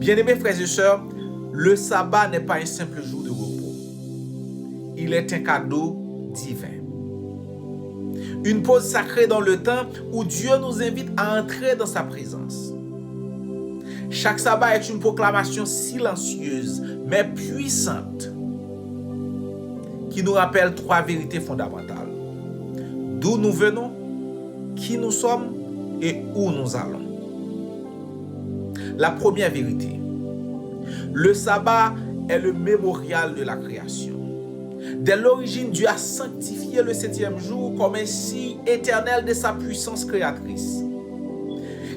Bien-aimés frères et sœurs, le sabbat n'est pas un simple jour de repos. Il est un cadeau divin. Une pause sacrée dans le temps où Dieu nous invite à entrer dans sa présence. Chaque sabbat est une proclamation silencieuse mais puissante qui nous rappelle 3 vérités fondamentales. D'où nous venons, qui nous sommes et où nous allons. La première vérité. Le sabbat est le mémorial de la création. Dès l'origine, Dieu a sanctifié le 7e jour comme un signe éternel de sa puissance créatrice.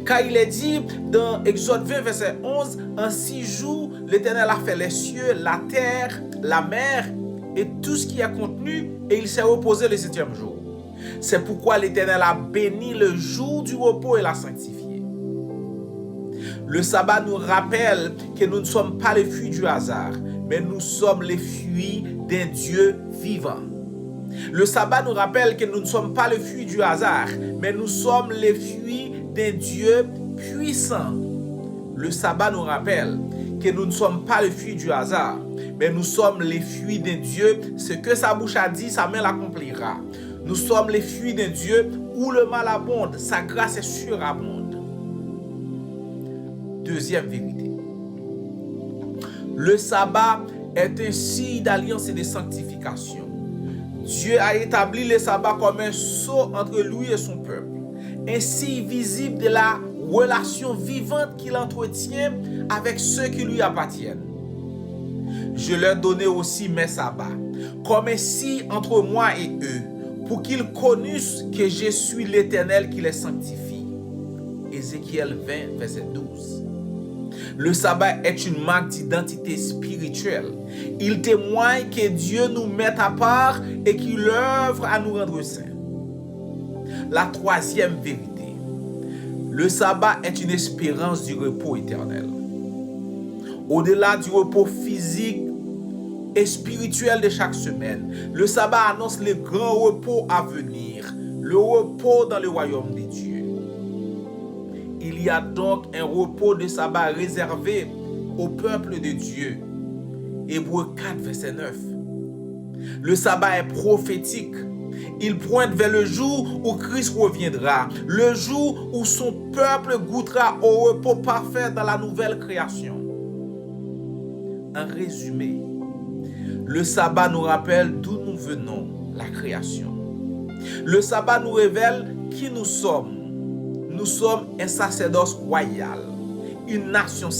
Car il est dit dans Exode 20, verset 11, en 6 jours, l'Éternel a fait les cieux, la terre, la mer et tout ce qui est contenu, et il s'est reposé le 7e jour. C'est pourquoi l'Éternel a béni le jour du repos et l'a sanctifié. Le sabbat nous rappelle que nous ne sommes pas les fruits du hasard, mais nous sommes les fruits d'un Dieu vivant. Le sabbat nous rappelle que nous ne sommes pas les fruits du hasard, mais nous sommes les fruits d'un Dieu puissant. Le sabbat nous rappelle que nous ne sommes pas les fruits du hasard, mais nous sommes les fruits d'un Dieu. Ce que sa bouche a dit, sa main l'accomplira. Nous sommes les fruits d'un Dieu où le mal abonde, sa grâce est surabonde. Deuxième vérité. Le sabbat est un signe d'alliance et de sanctification. Dieu a établi le sabbat comme un sceau entre lui et son peuple, un signe visible de la relation vivante qu'il entretient avec ceux qui lui appartiennent. Je leur donnais aussi mes sabbats, comme un signe entre moi et eux, pour qu'ils connussent que je suis l'Éternel qui les sanctifie. Ézéchiel 20, verset 12. Le sabbat est une marque d'identité spirituelle. Il témoigne que Dieu nous met à part et qu'il œuvre à nous rendre saints. La troisième vérité. Le sabbat est une espérance du repos éternel. Au-delà du repos physique et spirituel de chaque semaine, le sabbat annonce le grand repos à venir, le repos dans le royaume de Dieu. Il y a donc un repos de sabbat réservé au peuple de Dieu. Hébreux 4, verset 9. Le sabbat est prophétique. Il pointe vers le jour où Christ reviendra, le jour où son peuple goûtera au repos parfait dans la nouvelle création. En résumé, le sabbat nous rappelle d'où nous venons, la création. Le sabbat nous révèle qui nous sommes. Nous sommes un sacerdoce royal, une nation